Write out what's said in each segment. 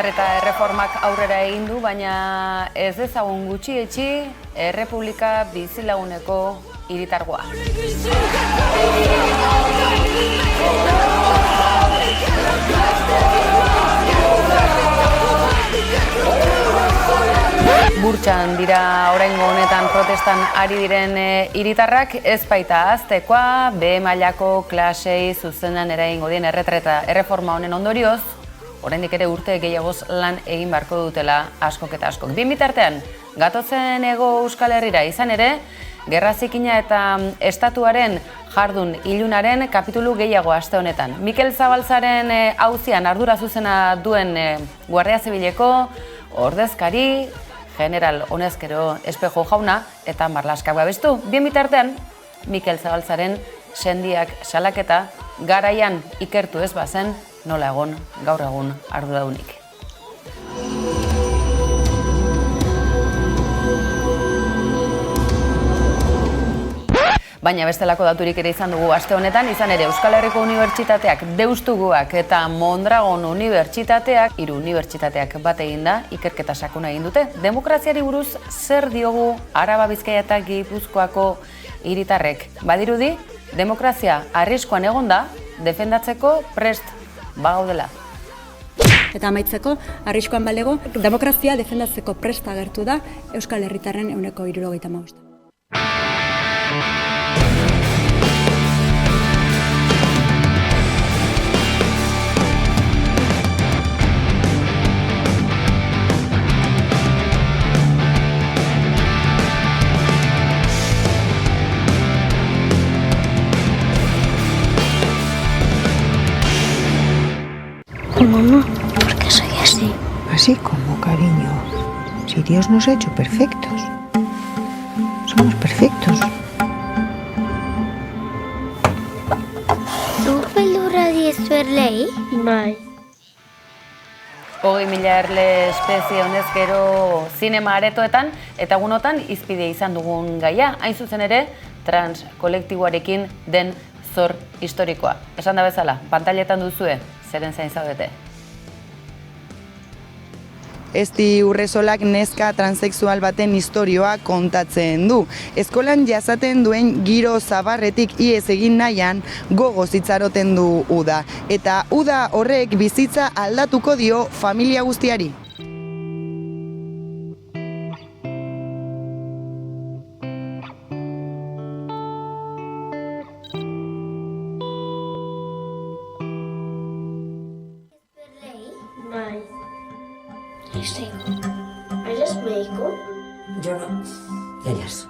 Erretreta erreformak aurrera egin du, baina ez dezagun gutxietsi Errepublika bizilaguneko hiritargoa. Burtsan dira oraingo honetan protestan ari diren hiritarrak, ez baita aztekoa, B mailako klasei zuzenean eragingo dien erretreta erreforma honen ondorioz, oraindik ere urte gehiagoz lan egin beharko dutela askok eta askok. Bien bitartean, gatozen Hego Euskal Herrira izan ere, gerra zikina eta estatuaren jardun ilunaren kapitulu gehiago aste honetan. Mikel Zabaltzaren auzian ardura zuzena duen Guardia Zibileko ordezkari, General Honezkero Espejo jauna eta Marlaskak babestu. Bien bitartean, Mikel Zabaltzaren sendiak salaketa garaian ikertu ez bazen, nola egon gaur egun arduradunik. Baina bestelako daturik ere izan dugu aste honetan, izan ere Euskal Herriko Unibertsitateak, Deustuguak eta Mondragon Unibertsitateak, 3 unibertsitateak bat eginda, ikerketa sakona egin dute. Demokraziari buruz zer diogu Araba, Bizkaia eta Gipuzkoako hiritarrek? Badirudi, demokrazia arriskuan egonda, defendatzeko prest bagaudela. Eta amaitzeko, arriskuan balego, demokrazia defendatzeko prest agertu da Euskal Herritarren 75%. Mamá, ¿por qué soy así? Así como, cariño. Si Dios nos ha hecho perfectos. Somos perfectos. ¿Tú beldurra diezuerlei? Bai. 20.000 erle espezie honezkero zinema aretoetan eta egunotan hizpide izan dugun gaia, hain zuzen ere trans kolektiboarekin den zor historikoa. Esan da bezala, pantailetan duzue, zeren zain zaudete. Esti Urresolak neska transexual baten istorioa kontatzen du. Eskolan jasaten duen giro zabarretik ihes egin nahian gogoz itxaroten du uda. Eta uda horrek bizitza aldatuko dio familia guztiari. Bai. Sí. ¿Eres médico? Yo no. Ellas.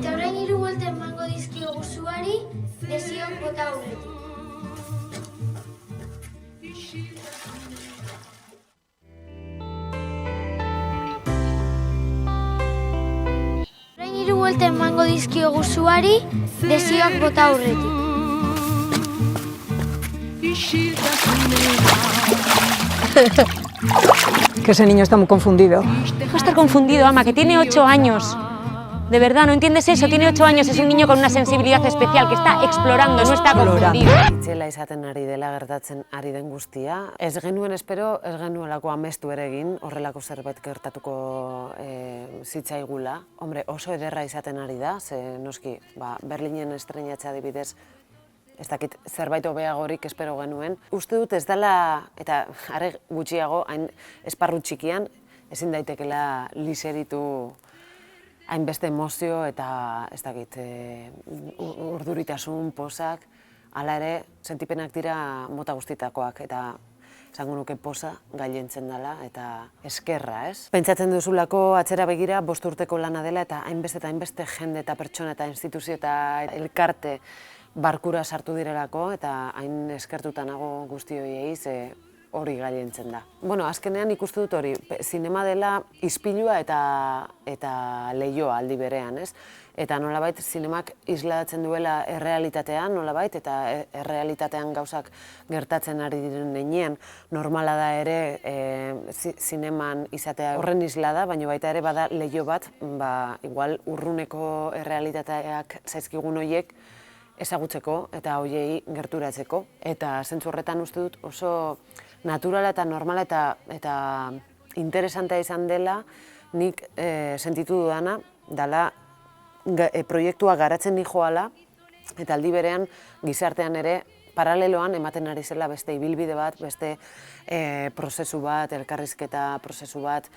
Eta orain 3 buelta emango dizkiogu zuari, desioak bota aurretik. Orain 3 buelta emango dizkiogu zuari, desioak bota aurretik. Que ese niño está muy confundido. Va a estar confundido, ama, que tiene 8 años. De verdad, ¿no entiendes eso? Tiene 8 años, es un niño con una sensibilidad especial que está explorando, no está confundido. Itzela izaten ari dela gertatzen ari den guztia. Ez genuen espero, ez genuelako amestu ere egin, horrelako zerbait gertatuko zitzaigula. Hombre, oso ederra izaten ari da, ze noski, Berlinen estreinatze adibidez, ez dakit zerbait hobeagorik espero genuen. Uste dut ez dela, eta are gutxiago, hain esparru txikian, ezin daitekela liseritu hainbeste emozio eta ez dakit urduritasun, posak, hala ere sentipenak dira mota guztitakoak eta esango nuke poza gailentzen dela eta eskerra, ez? Pentsatzen duzulako atzera begira 5 urteko lana dela eta hainbeste jende eta pertsona eta instituzio eta elkarte barkura sartu direlako eta hain eskertuta nago guzti horiei ze hori gailentzen da. Bueno, azkenean ikustu dut hori, zinema dela ispilua eta leihoa aldi berean, ez? Eta nolabait zinemak islatzen duela errealitatean, nolabait, eta errealitatean gauzak gertatzen ari diren heinean, normala da ere zineman izatea horren isla da, baina baita ere bada leiho bat, igual urruneko errealitateak zaizkigun horiek ezagutzeko eta horiei gerturatzeko. Eta zentzu horretan uste dut oso naturala eta normala eta interesantea izan dela nik sentitu dudana, dela proiektua garatzen nijoala eta aldi berean gizartean ere paraleloan ematen ari zela beste ibilbide bat, beste prozesu bat, elkarrizketa prozesu bat,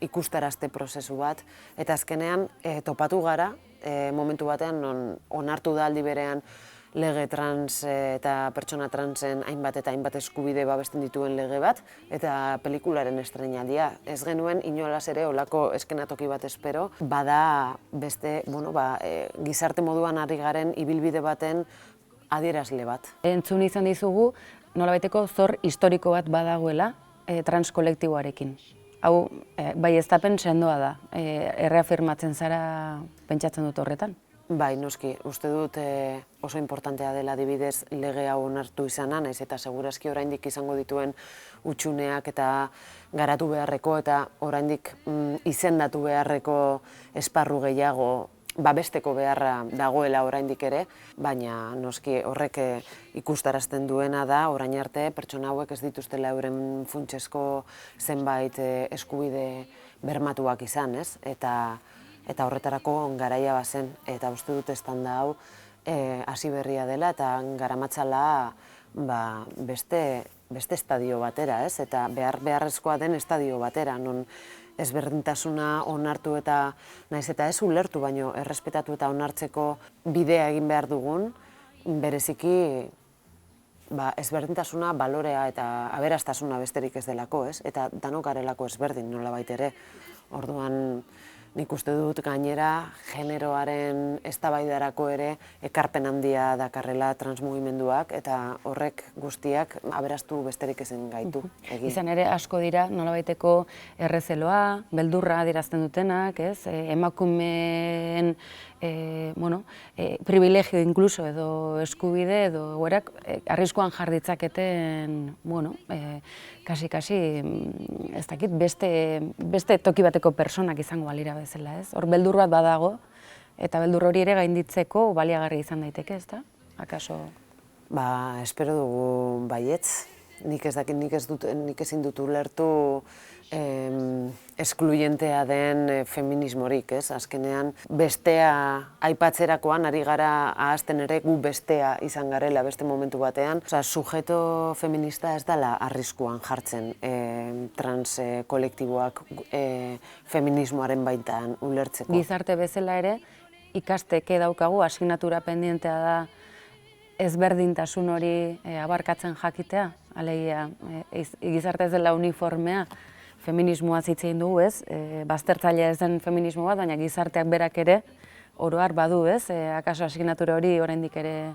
ikustarazte prozesu bat, eta azkenean topatu gara momentu batean onartu da aldi berean lege trans eta pertsona transen hainbat eta hainbat eskubide babesten dituen lege bat, eta pelikularen estreinaldia. Ez genuen inolaz ere olako eskenatoki bat espero, bada beste, gizarte moduan ari garen ibilbide baten adierazle bat. Entzun izan dizugu, nolabaiteko zor historiko bat badagoela trans kolektiboarekin. Hau, baieztapen sendoa da, erreafirmatzen zara pentsatzen dut horretan. Bai, noski, uste dut oso importantea dela adibidez lege hau onartu izana, naiz eta segurazki oraindik izango dituen hutsuneak eta garatu beharreko eta oraindik izendatu beharreko esparru gehiago babesteko beharra dagoela oraindik ere, baina noski horrek ikustarazten duena da orain arte pertsona hauek ez dituztela euren funtsezko zenbait eskubide bermatuak izan, ez? Eta horretarako garaia bazen, eta uste dut estanda hau hasi berria dela eta garamatzala beste estadio batera, ez? Eta beharrezkoa den estadio batera, non ezberdintasuna onartu eta naiz eta ez ulertu, baino errespetatu eta onartzeko bidea egin behar dugun, bereziki ezberdintasuna, balorea eta aberastasuna besterik ez delako, ez? Eta danok garelako ezberdin nolabait ere. Orduan nik uste dut gainera generoaren eztabaidarako ere ekarpen handia dakarrela transmugimenduak eta horrek guztiak aberastu besterik ezen gaitu. Izan ere asko dira nolabaiteko errezeloa, beldurra adierazten dutenak, ez? Emakumeen privilegio inkluso edo eskubide edo gorak arriskuan jar ditzaketen, kasi, ez dakit, beste toki bateko personak izango balira bezala, ez? Hor beldur bat badago, eta beldur hori ere gainditzeko baliagarri izan daiteke, ez da? Akaso? Espero dugu baietz. Nik ezin dut ulertu eskluyentea den feminismorik, ez? Azkenean, bestea aipatzerakoan ari gara ahazten ere gu bestea izan garela beste momentu batean. Sujeto feminista ez dela arriskuan jartzen trans kolektiboak feminismoaren baitan ulertzeko. Gizarte bezala ere, ikasteke daukagu asignatura pendientea da ezberdintasun hori abarkatzen jakitea, alegia gizarte ez dela uniformea, feminismoa hitz egin dugu, ez? Baztertzailea ez den feminismo bat, baina gizarteak berak ere oro har badu, ez? Akaso asignatura hori oraindik ere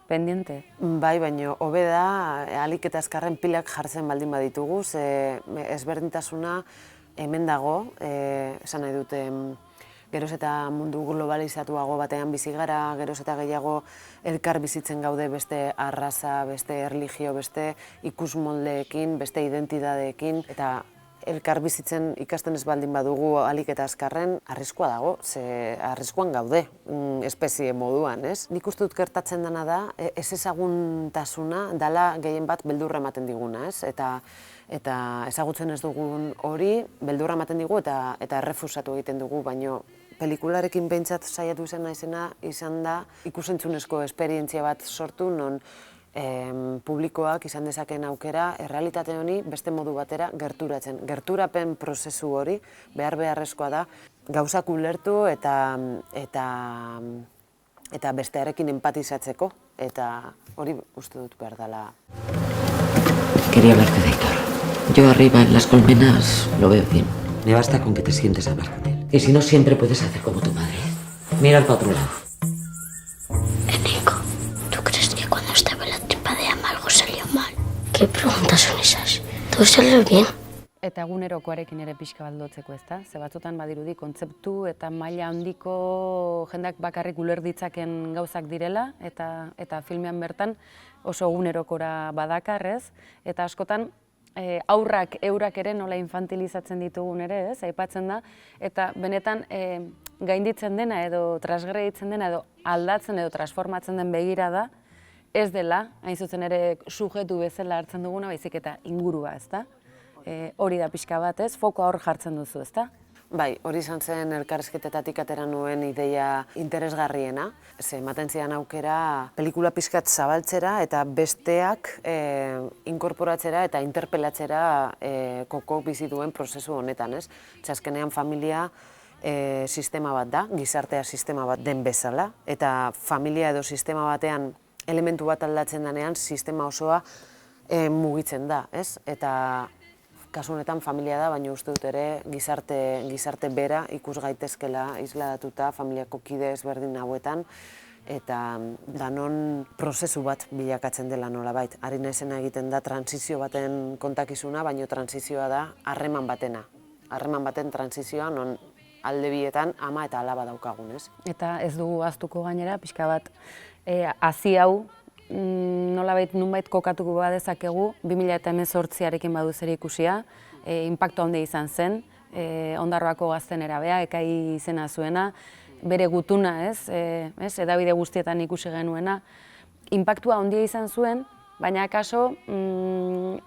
pendiente? Bai, baina hobe da ahalik eta azkarren pilak jartzen baldin baditugu, ezberdintasuna hemen dago, esan nahi dute geroz eta mundu globalizatuago batean bizi gara, geroz eta gehiago elkar bizitzen gaude beste arraza, beste erlijio, beste ikusmoldeekin, beste identidadeekin, eta elkar bizitzen ikasten ez baldin badugu ahalik eta azkarren, arriskua dago, arriskuan gaude, espezie moduan, ez? Nik uste dut gertatzen dena da, ez ezaguntasuna dela gehien bat beldurra ematen diguna, ez? Eta ezagutzen ez dugun hori, beldurra ematen digu eta errefusatu egiten dugu, baino pelikularekin behintzat saiatu izan da ikusentzunezko esperientzia bat sortu, non publikoak izan dezaken aukera errealitate honi beste modu batera gerturatzen. Gerturapen prozesu hori beharrezkoa da gauzak ulertu eta bestearekin empatizatzeko, eta hori uste dut behar dela. Quería hablarte de Aitor. Yo arriba en las colmenas lo veo bien. Me basta con que te sientes a hablar con él. Y si no, siempre puedes hacer como tu madre. Mira para otro lado. Nico, ¿tú crees que cuando estaba en la tripa de Ama algo salió mal? ¿Qué preguntas son esas? Todo salió bien. Eta egunerokoarekin ere pixka bat lotzeko, ezta? Ze batzutan badirudi kontzeptu eta maila handiko jendak bakarrik uler ditzaken gauzak direla eta filmean bertan oso egunerokora badakar, ez? Eta askotan aurrak eurak ere nola infantilizatzen ditugun ere, ez? Aipatzen da eta benetan gainditzen dena edo transgreditzen dena edo aldatzen edo transformatzen den begirada ez dela, hain zuzen ere sujetu bezala hartzen duguna, baizik eta ingurua, ezta? Hori da pixka bat, ez? Fokoa hor jartzen duzu, ezta? Bai, hori izan zen elkarrizketetatik atera nuen ideia interesgarriena. Ze ematen zidan aukera pelikula pixkat zabaltzera eta besteak inkorporatzera eta interpelatzera kokok bizi duen prozesu honetan, ez? Azkenean familia sistema bat da, gizartea sistema bat den bezala, eta familia edo sistema batean elementu bat aldatzen denean sistema osoa mugitzen da, ez? Eta kasu honetan familia da, baina uste dut ere gizarte bera ikus gaitezkela isladatuta familiako kide ezberdin hauetan eta danon prozesu bat bilakatzen dela nolabait. Ari naizena egiten da transizio baten kontakizuna, baina transizioa da harreman batena. Harreman baten transizioa non alde bietan ama eta alaba daukagun, ez? Eta ez dugu ahaztuko gainera, pixka bat hazi hau nolabait nunbait kokatuko badezakegu 2018arekin badu zer ikusia, inpaktu handia izan zen, Ondarroako gazten erabea, Ekai izena zuena, bere gutuna, ez, hedabide guztietan ikusi genuena, inpaktua handia izan zuen, baina akaso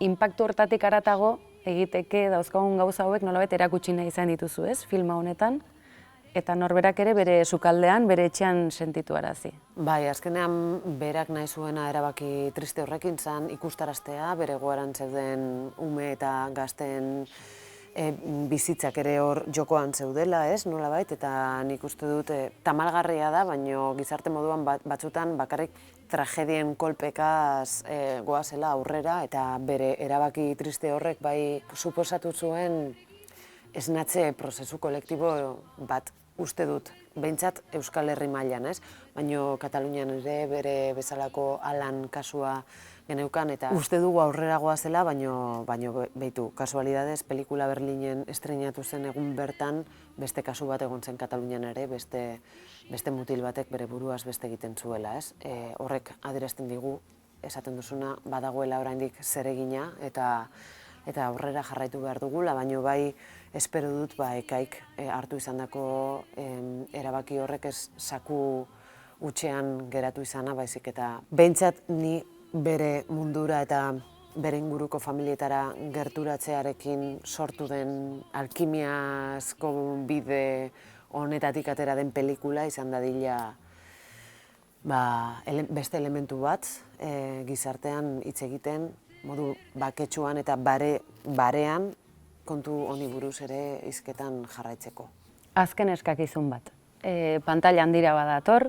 inpaktu hortatik haratago egiteke dauzkagun gauza hauek nolabait erakutsi nahi izan dituzu, ez, filma honetan, eta norberak ere bere sukaldean, bere etxean sentitu arazi. Bai, azkenean berak nahi zuena erabaki triste horrekin zen ikustaraztea, bere goaran zeuden ume eta gazten bizitzak ere hor jokoan zeudela, ez, nolabait, eta nik uste dut tamalgarria da, baina gizarte moduan batzutan bakarrik tragedien kolpekaz goazela aurrera, eta bere erabaki triste horrek bai suposatu zuen esnatze prozesu kolektibo bat uste dut, behintzat Euskal Herri mailan, ez? Baina Katalunian ere bere bezalako Alan kasua geneukan, eta uste dugu aurrera goazela, baina behitu, kasualidadez, pelikula Berlinen estreinatu zen egun bertan, beste kasu bat egon zen Katalunian ere, beste mutil batek bere buruaz beste egiten zuela, ez? Horrek adierazten digu, esaten duzuna, badagoela oraindik zeregina, eta aurrera jarraitu behar dugula, baina bai espero dut Ekaik hartu izandako erabaki horrek ez zaku utxean geratu izana, baizik eta behintzat ni bere mundura eta bere inguruko familietara gerturatzearekin sortu den alkimiazko bide honetatik atera den pelikula izan dadila beste elementu bat gizartean hitz egiten, modu baketsuan eta barean kontu honi buruz ere hizketan jarraitzeko. Azken eskakizun bat. Pantailan dira badator,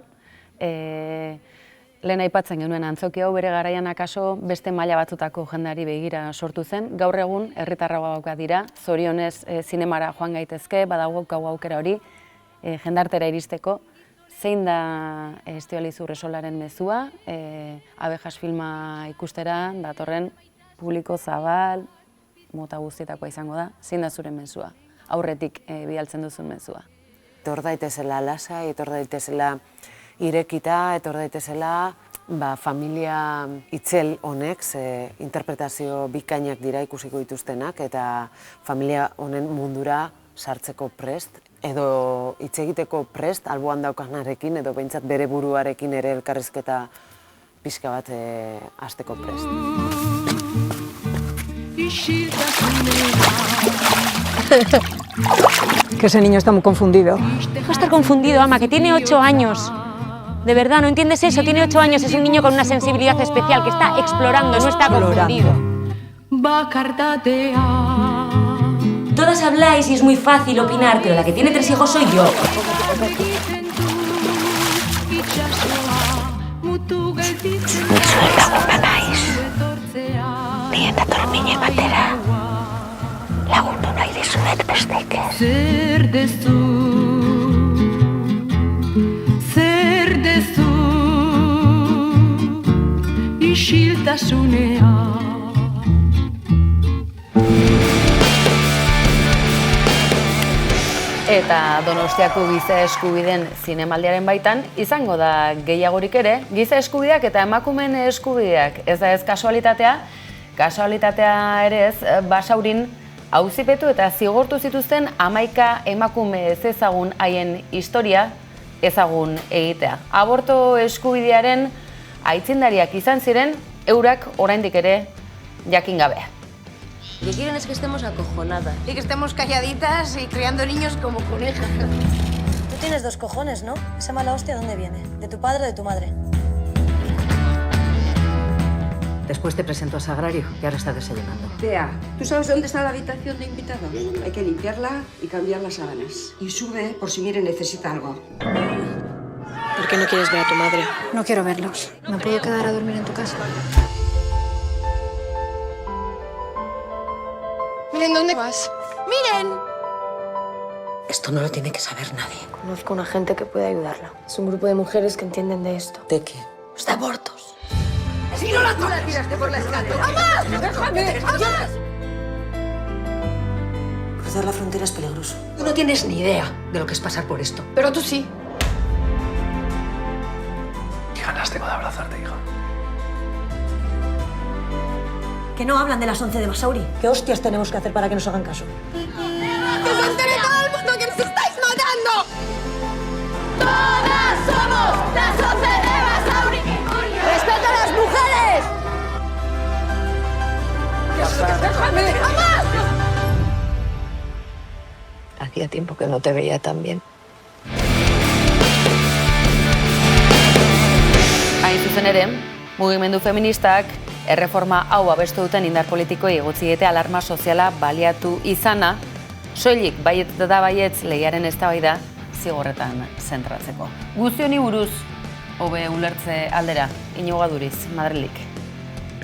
lehen aipatzen genuen antzoki hau bere garaian akaso beste maila batzutako jendeari begira sortu zen. Gaur egun herritarragoak dira, zorionez zinemara joan gaitezke, badago gau aukera hori jendartera iristeko. Zein da Estibaliz Urresolaren mezua, Abejas filma ikustera datorren publiko zabal, mota guztietakoa izango da, zein da zure mezua, aurretik bidaltzen duzun mezua. Etor daitezela lasai, etor daitezela irekita, etor daitezela familia itzel honek, interpretazio bikainak dira ikusiko dituztenak, eta familia honen mundura sartzeko prest, edo hitz egiteko prest, alboan daukanarekin, edo behintzat bere buruarekin ere elkarrizketa pixka bat hasteko prest. Que ese niño está muy confundido. Va a estar confundido, Ama, que tiene 8 años. De verdad, ¿no entiendes eso? Tiene 8 años, es un niño con una sensibilidad especial que está explorando, no está confundido. Todas habláis y es muy fácil opinar, pero la que tiene 3 hijos soy yo. Zuek lagunak naiz. Nien dator mine batera lagundu nahi dizuet bestek ez. Zer dezu isiltasunea. Eta Donostiako giza eskubideen zinemaldiaren baitan izango da gehiagorik ere, giza eskubideak eta emakumeen eskubideak. Ez da ez kasualitatea ere ez, Basaurin auzipetu eta zigortu zituzten 11 emakume ezezagun haien historia ezagun egitea. Aborto eskubidearen aitzindariak izan ziren, eurak oraindik ere jakin gabe. Lo que quieren es que estemos acojonadas. Y que estemos calladitas y criando niños como conejas. Tú tienes 2 cojones, ¿no? Esa mala hostia, ¿dónde viene? ¿De tu padre o de tu madre? Después te presento a Sagrario, que ahora está desayunando. Tea, ¿tú sabes dónde está la habitación de invitados? Hay que limpiarla y cambiar las sábanas. Y sube por si Mire necesita algo. ¿Por qué no quieres ver a tu madre? No quiero verlos. ¿Me puedo quedar a dormir en tu casa? Miren, ¿dónde vas? ¡Miren! Esto no lo tiene que saber nadie. Conozco a una gente que puede ayudarla. Es un grupo de mujeres que entienden de esto. ¿De qué? Los de abortos. ¡Si no la tiraste por la escalera! ¡Jamás! ¡Déjame! ¡Jamás! Cruzar la frontera es peligroso. Tú no tienes ni idea de lo que es pasar por esto. Pero tú sí. Qué ganas tengo de abrazarte, hija. Que no hablan de las 11 de Basauri. ¿Qué hostias tenemos que hacer para que nos hagan caso? ¡Que se entere todo el mundo que nos estáis matando! ¡Todas somos las 11 de Basauri! ¡Respeta a las mujeres! ¡Déjame! ¡Jamás! Hacía tiempo que no te veía tan bien. Hain zuzen ere, mugimendu feministak erreforma hau abestu duten indar politikoei egotzi diete alarma soziala baliatu izana, soilik baietz eta baietz lehiaren eztabaida zigorretan zentratzeko. Guzti honi buruz, hobe ulertze aldera, Iñigo Duriz, Madrilik.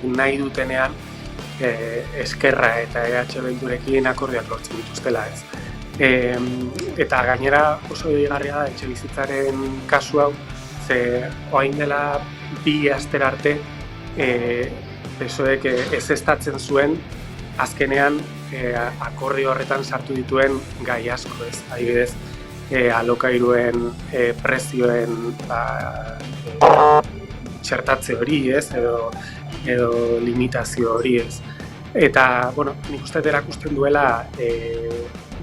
Nahi dutenean, Eskerra eta EH Bildurekin akordioak lortzen dituztela ez. Eta gainera oso deigarria da etxebizitzaren kasu hau, ze orain dela 2 astera arte PSOEk ezeztatzen zuen azkenean akordio horretan sartu dituen gai asko ez. Adibidez, alokairuen prezioen txertatze hori ez, edo limitazio hori ez. Eta, bueno, nik uste erakusten duela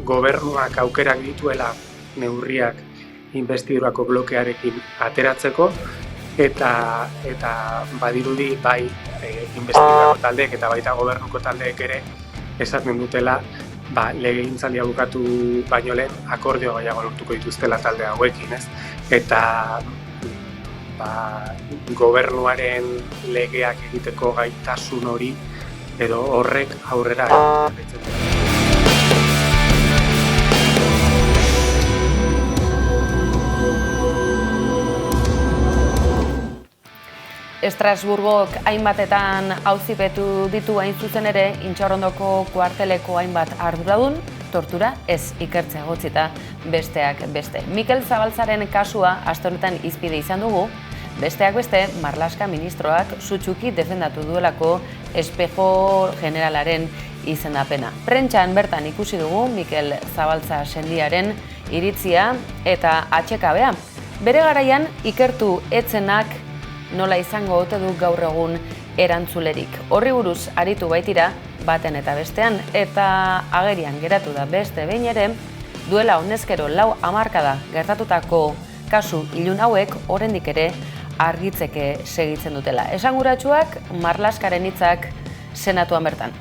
gobernuak aukerak dituela neurriak investidurako blokearekin ateratzeko, eta badirudi bai investidurako taldeek eta baita gobernuko taldeek ere esaten dutela legegintzaldia bukatu baino lehen akordio gehiago lortuko dituztela talde hauekin, ez? Eta gobernuaren legeak egiteko gaitasun hori edo horrek aurrera egiten dut. Estrasburgok hainbatetan auzipetu ditu hain zuzen ere Intxaurrondoko kuarteleko hainbat arduradun, tortura ez ikertzea egotzita besteak beste. Mikel Zabaltzaren kasua aste honetan hizpide izan dugu, besteak beste Marlaska ministroak sutsuki defendatu duelako espejo generalaren izendapena. Prentxan bertan ikusi dugu Mikel Zabaltza sendiaren iritzia eta atxekabea. Bere garaian ikertu etzenak nola izango ote du gaur egun erantzulerik. Horri buruz aritu baitira baten eta bestean, eta agerian geratu da beste behin ere, duela honezkero 4 hamarkada gertatutako kasu ilun hauek oraindik ere argitzeke segitzen dutela. Esanguratsuak Marlaskaren hitzak senatuan bertan.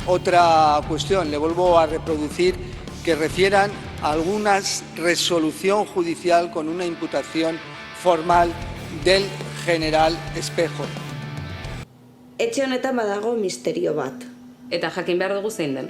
Otra cuestión, le vuelvo a reproducir que refieran a alguna resolución judicial con una imputación formal del general Espejo. Etxe honetan badago misterio bat. Eta jakin behar dugu zein den.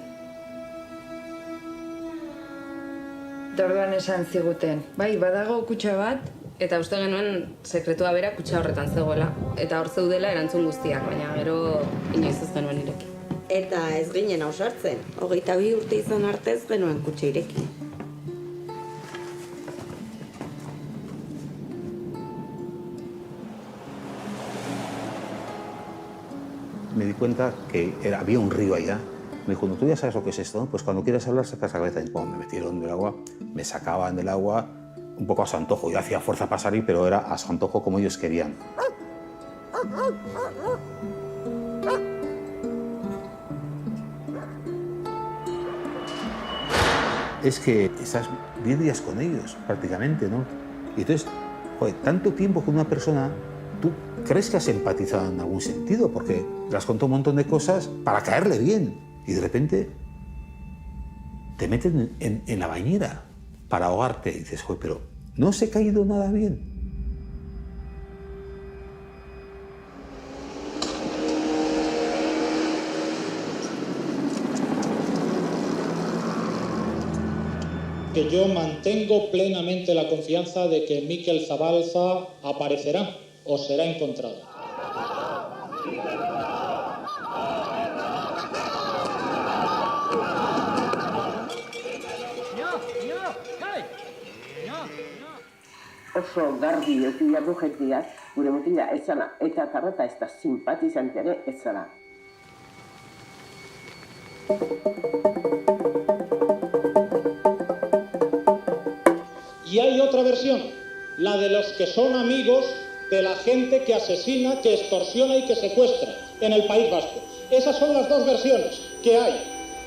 Orduan esan ziguten, bai, badago kutxa bat, eta uste genuen sekretua bera kutxa horretan zegoela. Eta hor zeudela erantzun guztiak, baina gero inoiz ez genuen ireki. Eta ez ginen ausartzen. 22 urte izan arte ez genuen kutxa ireki. Me di cuenta que había un río allá. Me dijo, ¿tú ya sabes lo que es esto? Pues cuando quieras hablar, sacas la cabeza. Y cuando me metieron del agua, me sacaban del agua un poco a su antojo. Yo hacía fuerza para salir, pero era a su antojo como ellos querían. Es que estás 10 días con ellos, prácticamente, ¿no? Y entonces, joder, tanto tiempo con una persona, tú crees que has empatizado en algún sentido, porque le has contado un montón de cosas para caerle bien. Y de repente te meten en la bañera para ahogarte. Y dices, joder, pero no os he caído nada bien. Que yo mantengo plenamente la confianza de que Mikel Zabalza aparecerá o será encontrado. Oso garbi ez dira jendeak, gure mutila ez zala, eta tarrata ez da simpatizante ere ez zala. Y hay otra versión, la de los que son amigos de la gente que asesina, que extorsiona y que secuestra en el País Vasco. Esas son las dos versiones que hay.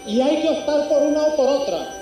Y hay que optar por una o por otra.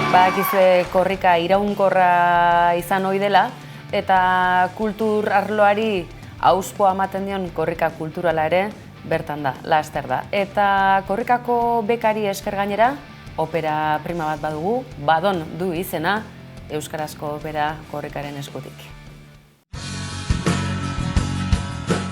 Badakizue korrika iraunkorra izan ohi dela eta kultur arloari hauspoa ematen dion korrika kulturala ere bertan da, laster da. Eta korrikako bekari esker gainera, opera prima bat badugu, Badon du izena, euskarazko opera korrikaren eskutik.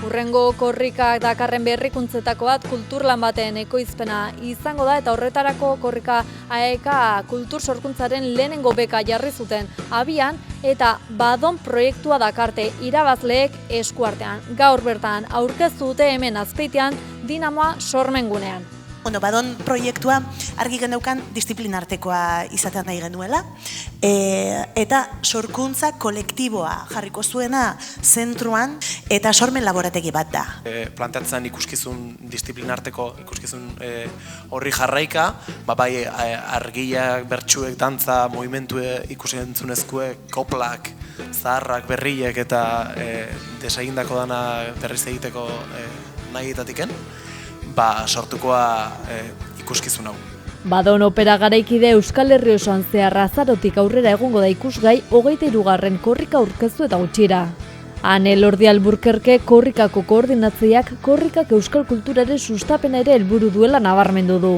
Hurrengo korrika dakarren berrikuntzetako bat kulturlan baten ekoizpena izango da eta horretarako korrika AEK kultur sorkuntzaren lehenengo beka jarri zuten abian eta Badon proiektua dakarte irabazleek eskuartean. Gaur bertan aurkeztu dute hemen Azpeitian Dinamoa sormengunean. Badon proiektua argi geneukan disiplinartekoa izaten nahi genuela eta sorkuntza kolektiboa jarriko zuena zentruan eta sormen laborategi bat da. Planteatzen ikuskizun disiplinarteko ikuskizun horri jarraika, bai argiak, bertsuek, dantza, movimentu ikusi entzunezkoek, koplak, zaharrak, berriek eta desegindako dana berriz egiteko nahietatiken. Sortukoa ikuskizun hau. Badon opera garaikide Euskal Herri osoan zehar azarotik aurrera egongo da ikusgai 23. korrika aurkeztu eta gutxira. Han Elordi Alburkerke korrikako koordinatzaileak korrikak euskal kulturaren sustapena ere helburu duela nabarmendu du.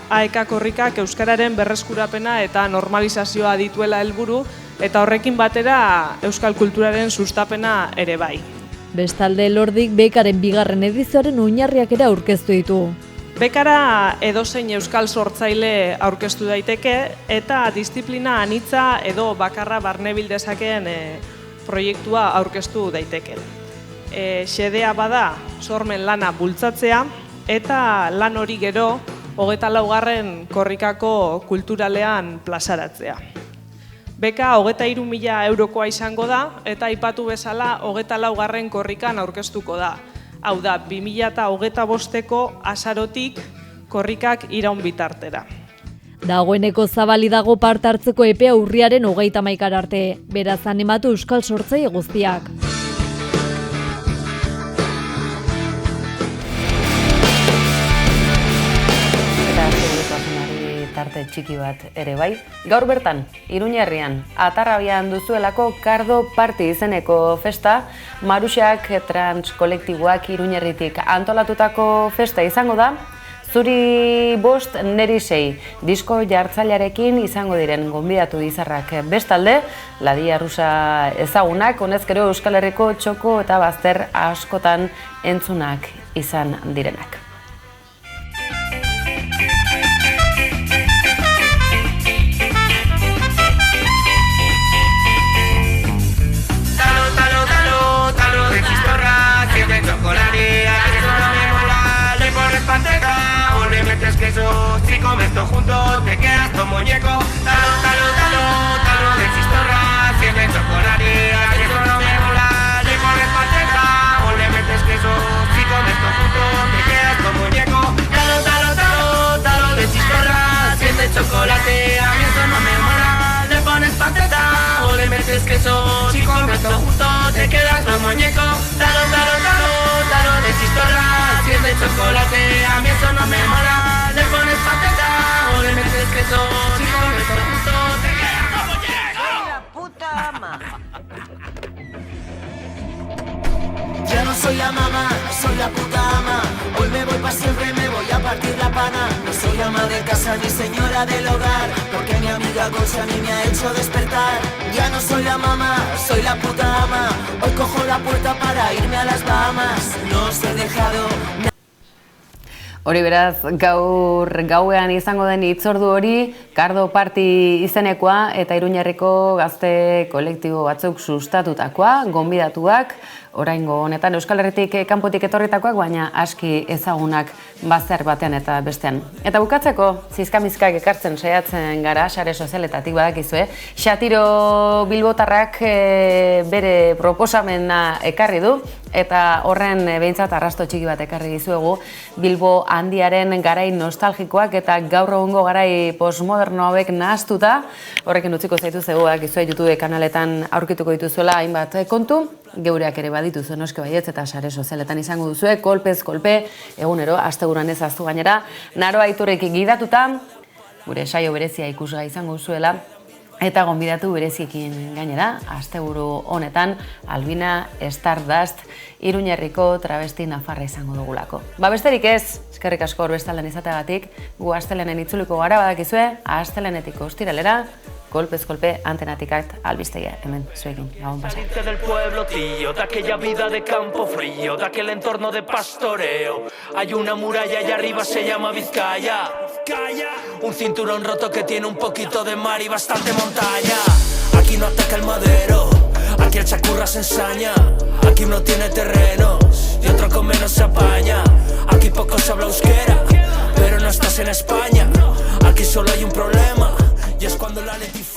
AEK korrikak euskararen berreskurapena eta normalizazioa dituela helburu eta horrekin batera euskal kulturaren sustapena ere bai. Bestalde Elordik bekaren bigarren edizioaren oinarriak ere aurkeztu ditu. Bekara edozein euskal sortzaile aurkeztu daiteke eta disiplina anitza edo bakarra barnebil dezakeen proiektua aurkeztu daiteke. Xedea bada sormen lana bultzatzea eta lan hori gero 24. korrikako kulturalean plazaratzea. Beka 23.000 eurokoa izango da eta aipatu bezala 24. korrikan aurkeztuko da. Hau da, 2025ko azarotik korrikak iraun bitartera. Dagoeneko zabali dago parte hartzeko epea urriaren 31 arte. Beraz animatu euskal sortzaile guztiak. txiki bat ere bai. Gaur bertan, Iruñerrian, Atarrabian duzuelako Kardo Party izeneko festa, Maruxak trans kolektiboak Iruñerritik antolatutako festa izango da, Zuri 5, neri 6 disko jartzailearekin izango diren gonbidatu izarrak bestalde, Ladia Rusa ezagunak, honezkero Euskal Herriko txoko eta bazter askotan entzunak izan direnak. Queso, si comes todo junto, te quedas todo muñeco. Talo, talo, talo, talo de chistorra, si es de chocolate, a eso no me mola. Le pones manteca o le metes queso, si comes todo junto, te quedas todo muñeco. Talo, talo, talo, talo de chistorra, si es de chocolate, a mí eso no me mola. Le pones patata o le metes queso, si comes todo junto, te quedas todo muñeco. Talo, talo, talo, talo de chistorra, si es de chocolate, a mí eso no me mola. Le pones patata o le metes queso, si comes todo junto, te quedas como muñeco. ¡Soy la puta ama! Ya no soy la mamá, soy la puta ama. Hoy me voy pa' siempre, me voy a partir la pana. No soy ama de casa ni señora del hogar, porque mi amiga Concha a mí me ha hecho despertar. Ya no soy la mamá, soy la puta ama. Hoy cojo la puerta para irme a las Bahamas. No os he dejado... Hori beraz, gaur gauean izango den hitzordu hori, Kardo Party izenekoa eta Iruñerriko gazte kolektibo batzuk sustatutakoa, gonbidatuak, oraingo honetan Euskal Herritik kanpotik etorritakoak, baina aski ezagunak bazter batean eta bestean. Eta bukatzeko, zizkamizkak ekartzen saiatzen gara, sare sozialetatik badakizue, Xatiro Bilbotarrak bere proposamena ekarri du, eta horren behintzat arrasto txiki bat ekarri dizuegu, Bilbo handiaren garai nostalgikoak eta gaur egungo garai postmoderno hauek nahaztuta, horrekin utziko zaitu zegoak izue YouTube kanaletan aurkituko dituzuela hainbat kontu, geureak ere badituzu noske baietz eta sare sozialetan izango duzue, kolpez kolpe, egunero, asteburuan ez ahaztu gainera, Naroa Iturrik gidatuta, gure saio berezia ikusgai izango duzuela, eta gonbidatu bereziekin gainera, asteburu honetan, Albina Stardust, Iruñerriko travesti nafarra izango dugulako. Besterik ez, eskerrik asko bestalden izateagatik, gu astelenen itzuliko gara badakizue, astelenetik ostiralera, kolpez kolpe antenatikat albistegia, hemen zuekin, gabon pasa. Del pueblo, tío, de aquella vida de campo frío, de aquel entorno de pastoreo. Hay una muralla allá arriba, se llama Vizcaya. Un cinturón roto que tiene un poquito de mar y bastante montaña. Aquí no ataca el madero, aquí el chacurra se ensaña. Aquí uno tiene terrenos y otro con menos se apaña. Aquí poco se habla euskera, pero no estás en España. Aquí solo hay un problema y es cuando la leticia